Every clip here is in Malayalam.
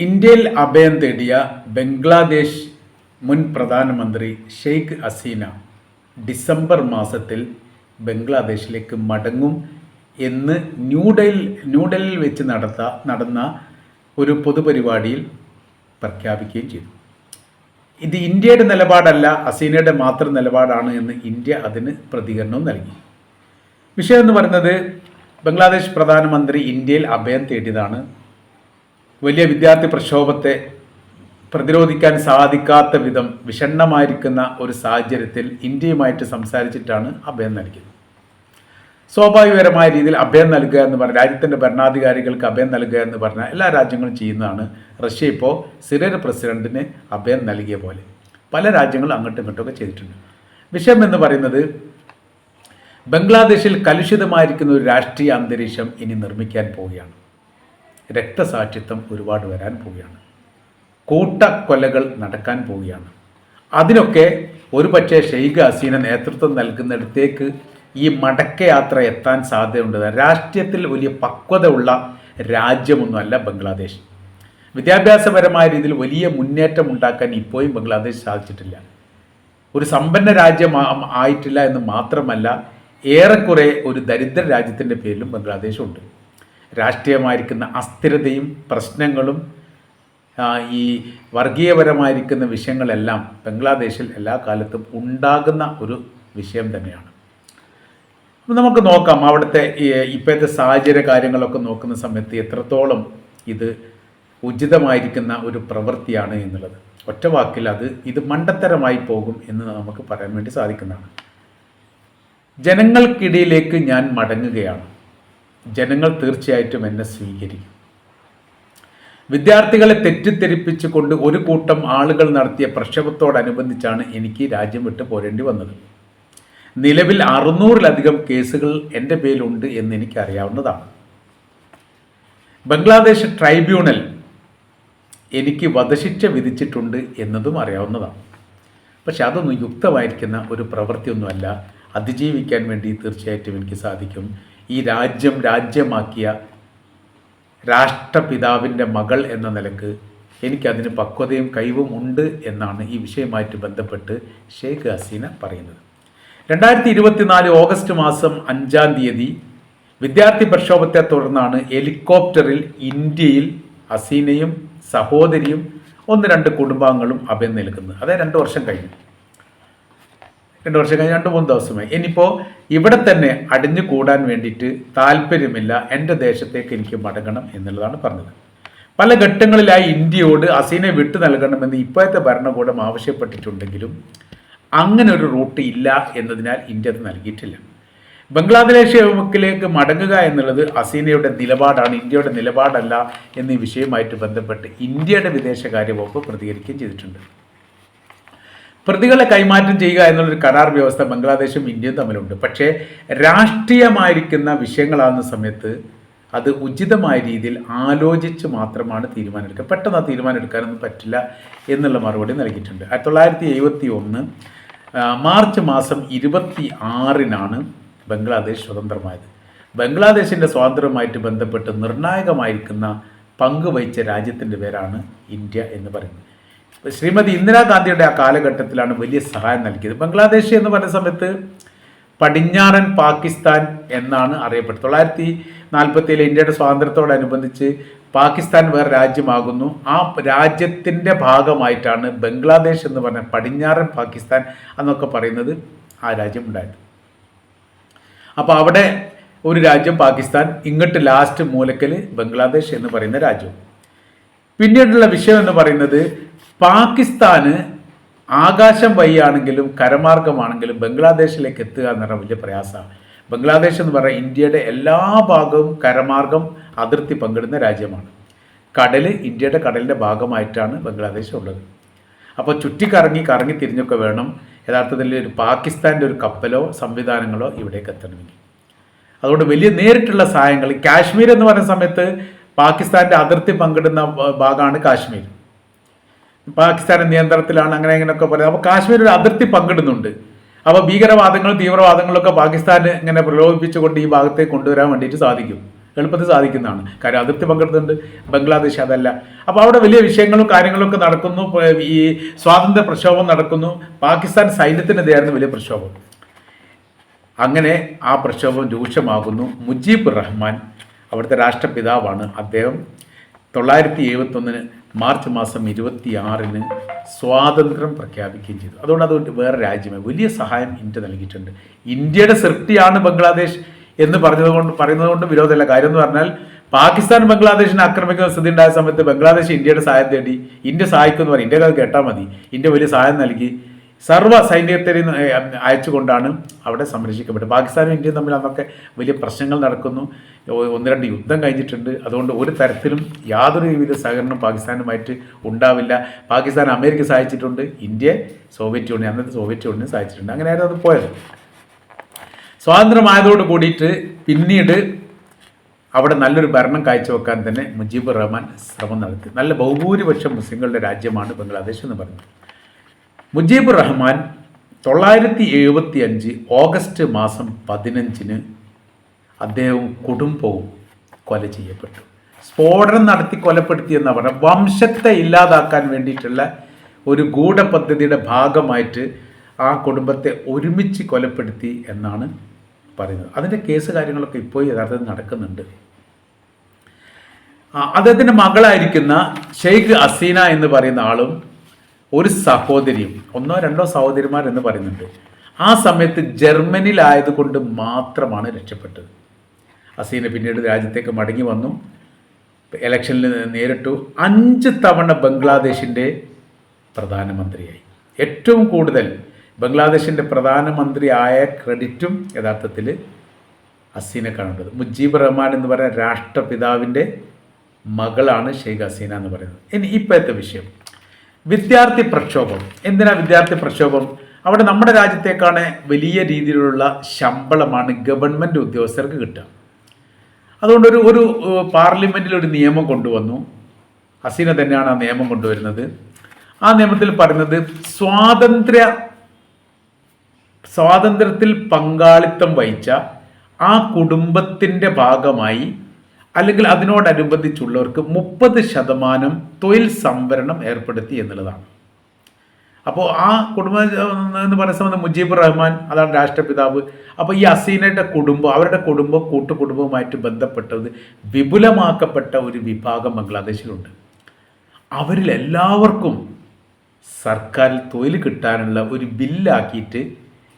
ഇന്ത്യയിൽ അഭയം തേടിയ ബംഗ്ലാദേശ് മുൻ പ്രധാനമന്ത്രി ഷെയ്ഖ് ഹസീന ഡിസംബർ മാസത്തിൽ ബംഗ്ലാദേശിലേക്ക് മടങ്ങും എന്ന് ന്യൂഡൽഹിയിൽ വെച്ച് നടന്ന ഒരു പൊതുപരിപാടിയിൽ പ്രഖ്യാപിക്കുകയും ചെയ്തു. ഇത് ഇന്ത്യയുടെ നിലപാടല്ല, ഹസീനയുടെ മാത്രം നിലപാടാണ് എന്ന് ഇന്ത്യ അതിന് പ്രതികരണവും നൽകി. വിഷയം എന്ന് പറയുന്നത്, ബംഗ്ലാദേശ് പ്രധാനമന്ത്രി ഇന്ത്യയിൽ അഭയം തേടിയതാണ്. വലിയ വിദ്യാർത്ഥി പ്രക്ഷോഭത്തെ പ്രതിരോധിക്കാൻ സാധിക്കാത്ത വിധം വിഷണ്ണമായിരിക്കുന്ന ഒരു സാഹചര്യത്തിൽ ഇന്ത്യയുമായിട്ട് സംസാരിച്ചിട്ടാണ് അഭയം നൽകിയത്. സ്വാഭാവികപരമായ രീതിയിൽ അഭയം നൽകുക എന്ന് പറഞ്ഞാൽ, രാജ്യത്തിൻ്റെ ഭരണാധികാരികൾക്ക് അഭയം നൽകുക എന്ന് പറഞ്ഞാൽ എല്ലാ രാജ്യങ്ങളും ചെയ്യുന്നതാണ്. റഷ്യ ഇപ്പോൾ സിറിയൻ പ്രസിഡന്റിന് അഭയം നൽകിയ പോലെ പല രാജ്യങ്ങളും അങ്ങോട്ടും ഇങ്ങോട്ടൊക്കെ ചെയ്തിട്ടുണ്ട്. വിഷയം എന്ന് പറയുന്നത്, ബംഗ്ലാദേശിൽ കലുഷിതമായിരിക്കുന്ന ഒരു രാഷ്ട്രീയ അന്തരീക്ഷം ഇനി നിർമ്മിക്കാൻ പോവുകയാണ്. രക്തസാക്ഷിത്വം ഒരുപാട് വരാൻ പോവുകയാണ്. കൂട്ടക്കൊലകൾ നടക്കാൻ പോവുകയാണ്. അതിനൊക്കെ ഒരുപക്ഷെ ഷെയ്ഖ് ഹസീന നേതൃത്വം നൽകുന്നിടത്തേക്ക് ഈ മടക്കയാത്ര എത്താൻ സാധ്യതയുണ്ട്. രാഷ്ട്രീയത്തിൽ വലിയ പക്വത ഉള്ള രാജ്യമൊന്നുമല്ല ബംഗ്ലാദേശ്. വിദ്യാഭ്യാസപരമായ രീതിയിൽ വലിയ മുന്നേറ്റം ഉണ്ടാക്കാൻ ഇപ്പോഴും ബംഗ്ലാദേശ് സാധിച്ചിട്ടില്ല. ഒരു സമ്പന്ന രാജ്യം ആയിട്ടില്ല എന്ന് മാത്രമല്ല, ഏറെക്കുറെ ഒരു ദരിദ്ര രാജ്യത്തിൻ്റെ പേരിലും ബംഗ്ലാദേശ് ഉണ്ട്. രാഷ്ട്രീയമായിരിക്കുന്ന അസ്ഥിരതയും പ്രശ്നങ്ങളും ഈ വർഗീയപരമായിരിക്കുന്ന വിഷയങ്ങളെല്ലാം ബംഗ്ലാദേശിൽ എല്ലാ കാലത്തും ഉണ്ടാകുന്ന ഒരു വിഷയം തന്നെയാണ്. അപ്പം നമുക്ക് നോക്കാം അവിടുത്തെ ഇപ്പോഴത്തെ സാഹചര്യ കാര്യങ്ങളൊക്കെ നോക്കുന്ന സമയത്ത് എത്രത്തോളം ഇത് ഉചിതമായിരിക്കുന്ന ഒരു പ്രവൃത്തിയാണ് എന്നുള്ളത്. ഒറ്റ വാക്കിൽ ഇത് മണ്ടത്തരമായി പോകും എന്ന് നമുക്ക് പറയാൻ വേണ്ടി സാധിക്കുന്നതാണ്. ജനങ്ങൾക്കിടയിലേക്ക് ഞാൻ മടങ്ങുകയാണ്. ജനങ്ങൾ തീർച്ചയായിട്ടും എന്നെ സ്വീകരിക്കും. വിദ്യാർത്ഥികളെ തെറ്റിദ്ധരിപ്പിച്ചുകൊണ്ട് ഒരു കൂട്ടം ആളുകൾ നടത്തിയ പ്രക്ഷോഭത്തോടനുബന്ധിച്ചാണ് എനിക്ക് രാജ്യം വിട്ട് പോരേണ്ടി വന്നത്. നിലവിൽ 600-ലധികം കേസുകൾ എൻ്റെ പേരിലുണ്ട് എന്ന് എനിക്കറിയാവുന്നതാണ്. ബംഗ്ലാദേശ് ട്രൈബ്യൂണൽ എനിക്ക് വധശിക്ഷ വിധിച്ചിട്ടുണ്ട് എന്നതും അറിയാവുന്നതാണ്. പക്ഷെ അതൊന്നും യുക്തമായിരിക്കുന്ന ഒരു പ്രവൃത്തിയൊന്നുമല്ല. അതിജീവിക്കാൻ വേണ്ടി തീർച്ചയായിട്ടും എനിക്ക് സാധിക്കും. ഈ രാജ്യമാക്കിയ രാഷ്ട്രപിതാവിൻ്റെ മകൾ എന്ന നിലക്ക് എനിക്കതിന് പക്വതയും കഴിവും ഉണ്ട് എന്നാണ് ഈ വിഷയവുമായിട്ട് ബന്ധപ്പെട്ട് ഷെയ്ഖ് ഹസീന പറയുന്നത്. 2024 ഓഗസ്റ്റ് മാസം 5-ാം തീയതി വിദ്യാർത്ഥി പ്രക്ഷോഭത്തെ തുടർന്നാണ് ഹെലികോപ്റ്ററിൽ ഇന്ത്യയിൽ ഹസീനയും സഹോദരിയും 1-2 കുടുംബാംഗങ്ങളും അഭയം നൽകുന്നത്. അതായത് 2 വർഷം കഴിഞ്ഞു. 2 വർഷം കഴിഞ്ഞ് 2-3 ദിവസമായി. ഇനിയിപ്പോൾ ഇവിടെ തന്നെ അടിഞ്ഞു കൂടാൻ വേണ്ടിയിട്ട് താല്പര്യമില്ല, എൻ്റെ ദേശത്തേക്ക് എനിക്ക് മടങ്ങണം എന്നുള്ളതാണ് പറഞ്ഞത്. പല ഘട്ടങ്ങളിലായി ഇന്ത്യയോട് ഹസീനെ വിട്ടു നൽകണമെന്ന് ഇപ്പോഴത്തെ ഭരണകൂടം ആവശ്യപ്പെട്ടിട്ടുണ്ടെങ്കിലും അങ്ങനെ ഒരു റൂട്ട് ഇല്ല എന്നതിനാൽ ഇന്ത്യ അത് നൽകിയിട്ടില്ല. ബംഗ്ലാദേശിലേക്ക് മടങ്ങുക എന്നുള്ളത് ഹസീനയുടെ നിലപാടാണ്, ഇന്ത്യയുടെ നിലപാടല്ല എന്നീ വിഷയവുമായിട്ട് ബന്ധപ്പെട്ട് ഇന്ത്യയുടെ വിദേശകാര്യ വകുപ്പ് പ്രതികരിക്കുകയും ചെയ്തിട്ടുണ്ട്. പ്രതികളെ കൈമാറ്റം ചെയ്യുക എന്നുള്ളൊരു കരാർ വ്യവസ്ഥ ബംഗ്ലാദേശും ഇന്ത്യയും തമ്മിലുണ്ട്. പക്ഷേ രാഷ്ട്രീയമായിരിക്കുന്ന വിഷയങ്ങളാകുന്ന സമയത്ത് അത് ഉചിതമായ രീതിയിൽ ആലോചിച്ച് മാത്രമാണ് തീരുമാനമെടുക്കുക. പെട്ടെന്ന് ആ തീരുമാനം എടുക്കാനൊന്നും പറ്റില്ല എന്നുള്ള മറുപടി നൽകിയിട്ടുണ്ട്. 1971 മാർച്ച് മാസം 26-നാണ് ബംഗ്ലാദേശ് സ്വതന്ത്രമായത്. ബംഗ്ലാദേശിൻ്റെ സ്വാതന്ത്ര്യവുമായിട്ട് ബന്ധപ്പെട്ട് നിർണായകമായിരിക്കുന്ന പങ്ക് വഹിച്ച രാജ്യത്തിൻ്റെ പേരാണ് ഇന്ത്യ എന്ന് പറയുന്നത്. ശ്രീമതി ഇന്ദിരാഗാന്ധിയുടെ ആ കാലഘട്ടത്തിലാണ് വലിയ സഹായം നൽകിയത്. ബംഗ്ലാദേശ് എന്ന് പറയുന്ന സമയത്ത് പടിഞ്ഞാറൻ പാകിസ്ഥാൻ എന്നാണ് അറിയപ്പെട്ടത്. 1947 ഇന്ത്യയുടെ സ്വാതന്ത്ര്യത്തോടനുബന്ധിച്ച് പാകിസ്ഥാൻ വേറെ രാജ്യമാകുന്നു. ആ രാജ്യത്തിൻ്റെ ഭാഗമായിട്ടാണ് ബംഗ്ലാദേശ് എന്ന് പറഞ്ഞ പടിഞ്ഞാറൻ പാകിസ്ഥാൻ എന്നൊക്കെ പറയുന്നത് ആ രാജ്യം ഉണ്ടായത്. അപ്പോൾ അവിടെ ഒരു രാജ്യം പാകിസ്ഥാൻ, ഇങ്ങോട്ട് ലാസ്റ്റ് മൂലക്കൽ ബംഗ്ലാദേശ് എന്ന് പറയുന്ന രാജ്യം. പിന്നീടുള്ള വിഷയം എന്ന് പറയുന്നത്, പാകിസ്ഥാന് ആകാശം വഴിയാണെങ്കിലും കരമാർഗമാണെങ്കിലും ബംഗ്ലാദേശിലേക്ക് എത്തുക എന്ന് പറഞ്ഞാൽ വലിയ പ്രയാസമാണ്. ബംഗ്ലാദേശ് എന്ന് പറഞ്ഞാൽ ഇന്ത്യയുടെ എല്ലാ ഭാഗവും കരമാർഗം അതിർത്തി പങ്കിടുന്ന രാജ്യമാണ്. ഇന്ത്യയുടെ കടലിൻ്റെ ഭാഗമായിട്ടാണ് ബംഗ്ലാദേശ് ഉള്ളത്. അപ്പോൾ കറങ്ങി തിരിഞ്ഞൊക്കെ വേണം യഥാർത്ഥത്തിൽ ഒരു പാകിസ്ഥാൻ്റെ ഒരു കപ്പലോ സംവിധാനങ്ങളോ ഇവിടേക്ക് എത്തണമെങ്കിൽ. അതുകൊണ്ട് വലിയ നേരിട്ടുള്ള സഹായങ്ങൾ, കാശ്മീർ എന്ന് പറയുന്ന സമയത്ത് പാകിസ്ഥാൻ്റെ അതിർത്തി പങ്കിടുന്ന ഭാഗമാണ് കാശ്മീർ. പാകിസ്ഥാൻ്റെ നിയന്ത്രണത്തിലാണ്, അങ്ങനെയൊക്കെ പറയുന്നത്. അപ്പോൾ കാശ്മീർ ഒരു അതിർത്തി പങ്കിടുന്നുണ്ട്. അപ്പോൾ ഭീകരവാദങ്ങളും തീവ്രവാദങ്ങളൊക്കെ പാകിസ്ഥാന് ഇങ്ങനെ പ്രലോഭിപ്പിച്ചുകൊണ്ട് ഈ ഭാഗത്തേക്ക് കൊണ്ടുവരാൻ വേണ്ടിയിട്ട് സാധിക്കും. എളുപ്പത്തിൽ സാധിക്കുന്നതാണ്. കാര്യം അതിർത്തി പങ്കിടുന്നുണ്ട് ബംഗ്ലാദേശ്, അതല്ല. അപ്പോൾ അവിടെ വലിയ വിഷയങ്ങളും കാര്യങ്ങളൊക്കെ നടക്കുന്നു. ഈ സ്വാതന്ത്ര്യ പ്രക്ഷോഭം നടക്കുന്നു. പാകിസ്ഥാൻ സൈന്യത്തിനെതിരായിരുന്നു വലിയ പ്രക്ഷോഭം. അങ്ങനെ ആ പ്രക്ഷോഭം രൂക്ഷമാകുന്നു. മുജീബുർ റഹ്മാൻ അവിടുത്തെ രാഷ്ട്രപിതാവാണ്. അദ്ദേഹം 1971 മാർച്ച് മാസം 26 സ്വാതന്ത്ര്യം പ്രഖ്യാപിക്കുകയും ചെയ്തു. അതുകൊണ്ട് വേറെ രാജ്യമായി വലിയ സഹായം ഇന്ത്യ നൽകിയിട്ടുണ്ട്. ഇന്ത്യയുടെ സൃഷ്ടിയാണ് ബംഗ്ലാദേശ് എന്ന് പറയുന്നത് കൊണ്ട് വിരോധമല്ല. കാര്യം എന്ന് പറഞ്ഞാൽ പാകിസ്ഥാൻ ബംഗ്ലാദേശിനെ ആക്രമിക്കുന്ന സ്ഥിതി ഉണ്ടായ സമയത്ത് ബംഗ്ലാദേശ് ഇന്ത്യയുടെ സഹായം തേടി. ഇന്ത്യ സഹായിക്കുമെന്ന് പറയും. ഇന്ത്യക്ക് അത് കേട്ടാൽ മതി. ഇന്ത്യ വലിയ സഹായം നൽകി. സർവ്വ സൈന്യത്തെയും അയച്ചുകൊണ്ടാണ് അവിടെ സംരക്ഷിക്കപ്പെട്ടത്. പാകിസ്ഥാനും ഇന്ത്യയും തമ്മിൽ അന്നൊക്കെ വലിയ പ്രശ്നങ്ങൾ നടക്കുന്നു. 1-2 യുദ്ധം കഴിഞ്ഞിട്ടുണ്ട്. അതുകൊണ്ട് ഒരു തരത്തിലും യാതൊരു വിധ സഹകരണം പാകിസ്ഥാനുമായിട്ട് ഉണ്ടാവില്ല. പാകിസ്ഥാൻ അമേരിക്ക സഹായിച്ചിട്ടുണ്ട്, ഇന്ത്യ സോവിയറ്റ് യൂണിയൻ, അന്നത്തെ സോവിയറ്റ് യൂണിയൻ സഹായിച്ചിട്ടുണ്ട്. അങ്ങനെയായിരുന്നു അത് പോയത്. സ്വാതന്ത്ര്യമായതോട് കൂടിയിട്ട് പിന്നീട് അവിടെ നല്ലൊരു ഭരണം കാഴ്ചവെക്കാൻ തന്നെ മുജീബുർ റഹ്മാൻ ശ്രമം നടത്തി. നല്ല ബഹുഭൂരിപക്ഷം മുസ്ലിങ്ങളുടെ രാജ്യമാണ് ബംഗ്ലാദേശ് എന്ന് പറഞ്ഞു. മുജീബുർ റഹ്മാൻ 1975 ഓഗസ്റ്റ് മാസം 15 അദ്ദേഹവും കുടുംബവും കൊല ചെയ്യപ്പെട്ടു. സ്ഫോടനം നടത്തി കൊലപ്പെടുത്തിയെന്ന് പറഞ്ഞാൽ വംശത്തെ ഇല്ലാതാക്കാൻ വേണ്ടിയിട്ടുള്ള ഒരു ഗൂഢപദ്ധതിയുടെ ഭാഗമായിട്ട് ആ കുടുംബത്തെ ഒരുമിച്ച് കൊലപ്പെടുത്തി എന്നാണ് പറയുന്നത്. അതിൻ്റെ കേസ് കാര്യങ്ങളൊക്കെ ഇപ്പോൾ യഥാർത്ഥത്തിൽ നടക്കുന്നുണ്ട്. അദ്ദേഹത്തിൻ്റെ മകളായിരിക്കുന്ന ഷെയ്ഖ് ഹസീന എന്ന് പറയുന്ന ആളും ഒരു സഹോദരിയും, 1-2 സഹോദരിമാർ എന്ന് പറയുന്നുണ്ട്. ആ സമയത്ത് ജർമ്മനിയിലായതുകൊണ്ട് മാത്രമാണ് രക്ഷപ്പെട്ടത്. ഹസീന പിന്നീട് രാജ്യത്തേക്ക് മടങ്ങി വന്നു, ഇലക്ഷനിൽ നേരിട്ടു. 5 തവണ ബംഗ്ലാദേശിൻ്റെ പ്രധാനമന്ത്രിയായി. ഏറ്റവും കൂടുതൽ ബംഗ്ലാദേശിൻ്റെ പ്രധാനമന്ത്രിയായ ക്രെഡിറ്റും യഥാർത്ഥത്തിൽ ഹസീനക്കാണുള്ളത്. മുജീബുർ റഹ്മാൻ എന്ന് പറയുന്ന രാഷ്ട്രപിതാവിൻ്റെ മകളാണ് ഷെയ്ഖ് ഹസീന എന്ന് പറയുന്നത്. ഇനി ഇപ്പോഴത്തെ വിഷയം വിദ്യാർത്ഥി പ്രക്ഷോഭം. എന്തിനാ വിദ്യാർത്ഥി പ്രക്ഷോഭം? അവിടെ നമ്മുടെ രാജ്യത്തേക്കാണ് വലിയ രീതിയിലുള്ള ശമ്പളമാണ് ഗവൺമെൻറ് ഉദ്യോഗസ്ഥർക്ക് കിട്ടുക. അതുകൊണ്ട് ഒരു പാർലമെൻറ്റിൽ ഒരു നിയമം കൊണ്ടുവന്നു. ഹസീന തന്നെയാണ് ആ നിയമം കൊണ്ടുവരുന്നത്. ആ നിയമത്തിൽ പറയുന്നത് സ്വാതന്ത്ര്യത്തിൽ പങ്കാളിത്തം വഹിച്ച ആ കുടുംബത്തിൻ്റെ ഭാഗമായി അല്ലെങ്കിൽ അതിനോടനുബന്ധിച്ചുള്ളവർക്ക് 30% തൊഴിൽ സംവരണം ഏർപ്പെടുത്തി എന്നുള്ളതാണ്. അപ്പോൾ ആ കുടുംബം എന്ന് പറയുന്ന സമയത്ത് മുജീബുർ റഹ്മാൻ അതാണ് രാഷ്ട്രപിതാവ്. അപ്പോൾ ഈ ഹസീനയുടെ കുടുംബം, അവരുടെ കുടുംബം കൂട്ടുകുടുംബവുമായിട്ട് ബന്ധപ്പെട്ടത് വിപുലമാക്കപ്പെട്ട ഒരു വിഭാഗം ബംഗ്ലാദേശിലുണ്ട്. അവരിൽ എല്ലാവർക്കും സർക്കാരിൽ തൊഴിൽ കിട്ടാനുള്ള ഒരു ബില്ലാക്കിയിട്ട്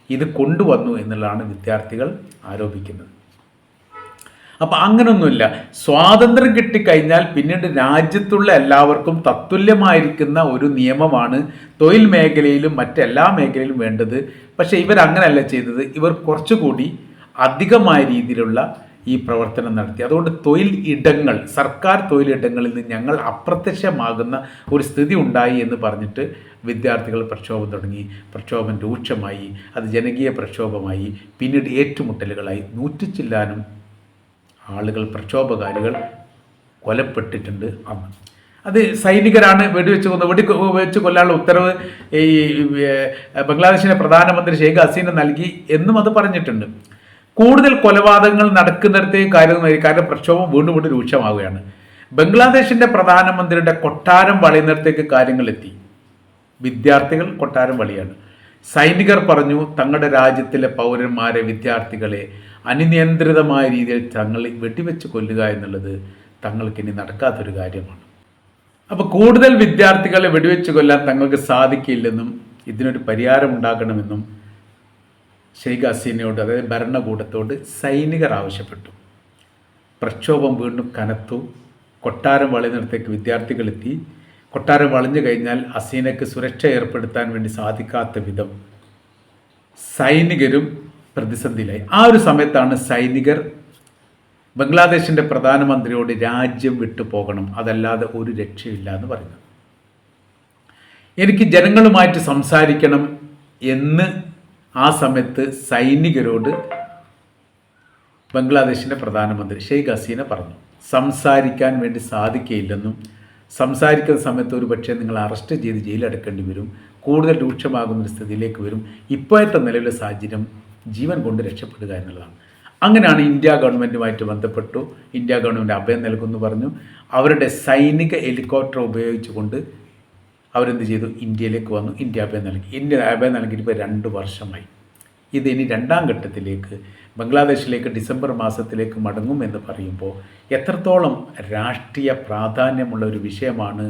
ഇത് കൊണ്ടുവന്നു എന്നുള്ളതാണ് വിദ്യാർത്ഥികൾ ആരോപിക്കുന്നത്. അപ്പം അങ്ങനൊന്നുമില്ല. സ്വാതന്ത്ര്യം കിട്ടിക്കഴിഞ്ഞാൽ പിന്നീട് രാജ്യത്തുള്ള എല്ലാവർക്കും തത്തുല്യമായിരിക്കുന്ന ഒരു നിയമമാണ് തൊഴിൽ മേഖലയിലും മറ്റെല്ലാ മേഖലയിലും വേണ്ടത്. പക്ഷേ ഇവരങ്ങനെയല്ല ചെയ്തത്. ഇവർ കുറച്ചുകൂടി അധികമായ രീതിയിലുള്ള ഈ പ്രവർത്തനം നടത്തി. അതുകൊണ്ട് സർക്കാർ തൊഴിലിടങ്ങളിൽ നിന്ന് ഞങ്ങൾ അപ്രത്യക്ഷമാകുന്ന ഒരു സ്ഥിതി ഉണ്ടായി എന്ന് പറഞ്ഞിട്ട് വിദ്യാർത്ഥികൾ പ്രക്ഷോഭം തുടങ്ങി. പ്രക്ഷോഭം രൂക്ഷമായി, അത് ജനകീയ പ്രക്ഷോഭമായി, പിന്നീട് ഏറ്റുമുട്ടലുകളായി. 100 ചില്ലാനും ആളുകൾ, പ്രക്ഷോഭകാരികൾ കൊലപ്പെട്ടിട്ടുണ്ട് അന്ന്. അത് സൈനികരാണ് വെടിവെച്ച് കൊല്ലാനുള്ള ഉത്തരവ് ഈ ബംഗ്ലാദേശിലെ പ്രധാനമന്ത്രി ഷെയ്ഖ് ഹസീന നൽകി എന്നും അത് പറഞ്ഞിട്ടുണ്ട്. കൂടുതൽ കൊലപാതകങ്ങൾ നടക്കുന്നിടത്തേക്ക് കാരണം പ്രക്ഷോഭം വീണ്ടും രൂക്ഷമാവുകയാണ്. ബംഗ്ലാദേശിൻ്റെ പ്രധാനമന്ത്രിയുടെ കൊട്ടാരം വളയുന്നിടത്തേക്ക് കാര്യങ്ങൾ എത്തി. വിദ്യാർത്ഥികൾ കൊട്ടാരം വളിയാണ്. സൈനികർ പറഞ്ഞു തങ്ങളുടെ രാജ്യത്തിലെ പൗരന്മാരെ, വിദ്യാർത്ഥികളെ അനിയന്ത്രിതമായ രീതിയിൽ തങ്ങൾ വെടിവെച്ച് കൊല്ലുക എന്നുള്ളത് തങ്ങൾക്കിനി നടക്കാത്തൊരു കാര്യമാണ്. അപ്പോൾ കൂടുതൽ വിദ്യാർത്ഥികളെ വെടിവെച്ച് കൊല്ലാൻ തങ്ങൾക്ക് സാധിക്കില്ലെന്നും ഇതിനൊരു പരിഹാരം ഉണ്ടാക്കണമെന്നും ഷെയ്ഖ് ഹസീനയോട്, അതായത് ഭരണകൂടത്തോട് സൈനികർ ആവശ്യപ്പെട്ടു. പ്രക്ഷോഭം വീണ്ടും കനത്തു. കൊട്ടാരം വളയുന്നിടത്തേക്ക് വിദ്യാർത്ഥികളെത്തി. കൊട്ടാരം വളഞ്ഞു കഴിഞ്ഞാൽ ഹസീനയ്ക്ക് സുരക്ഷ ഏർപ്പെടുത്താൻ വേണ്ടി സാധിക്കാത്ത വിധം സൈനികരും പ്രതിസന്ധിയിലായി. ആ ഒരു സമയത്താണ് സൈനികർ ബംഗ്ലാദേശിൻ്റെ പ്രധാനമന്ത്രിയോട് രാജ്യം വിട്ടു പോകണം, അതല്ലാതെ ഒരു രക്ഷയില്ല എന്ന് പറയുന്നത്. എനിക്ക് ജനങ്ങളുമായിട്ട് സംസാരിക്കണം എന്ന് ആ സമയത്ത് സൈനികരോട് ബംഗ്ലാദേശിൻ്റെ പ്രധാനമന്ത്രി ഷെയ്ഖ് ഹസീന പറഞ്ഞു. സംസാരിക്കാൻ വേണ്ടി സാധിക്കുകയില്ലെന്നും സംസാരിക്കുന്ന സമയത്ത് ഒരു പക്ഷേ നിങ്ങൾ അറസ്റ്റ് ചെയ്ത് ജയിലടക്കേണ്ടി വരും, കൂടുതൽ രൂക്ഷമാകുന്നൊരു സ്ഥിതിയിലേക്ക് വരും. ഇപ്പോഴത്തെ നിലവിലെ സാഹചര്യം ജീവൻ കൊണ്ട് രക്ഷപ്പെടുക എന്നുള്ളതാണ്. അങ്ങനെയാണ് ഇന്ത്യ ഗവൺമെൻറ്റുമായിട്ട് ബന്ധപ്പെട്ടു. ഇന്ത്യ ഗവൺമെൻറ് അഭയം നൽകുമെന്ന് പറഞ്ഞു. അവരുടെ സൈനിക ഹെലികോപ്റ്റർ ഉപയോഗിച്ചുകൊണ്ട് അവരെന്ത് ചെയ്തു? ഇന്ത്യയിലേക്ക് വന്നു. ഇന്ത്യ അഭയം നൽകി. ഇന്ത്യ അഭയം നൽകിയിട്ട് ഇപ്പോൾ 2 വർഷമായി. ഇതിനി 2ാം ഘട്ടത്തിലേക്ക് ബംഗ്ലാദേശിലേക്ക് ഡിസംബർ മാസത്തിലേക്ക് മടങ്ങും എന്ന് പറയുമ്പോൾ എത്രത്തോളം രാഷ്ട്രീയ പ്രാധാന്യമുള്ള ഒരു വിഷയമാണ്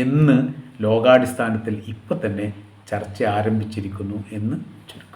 എന്ന് ലോകാടിസ്ഥാനത്തിൽ ഇപ്പോൾ തന്നെ ചർച്ച ആരംഭിച്ചിരിക്കുന്നു എന്ന് ചുരുക്കം.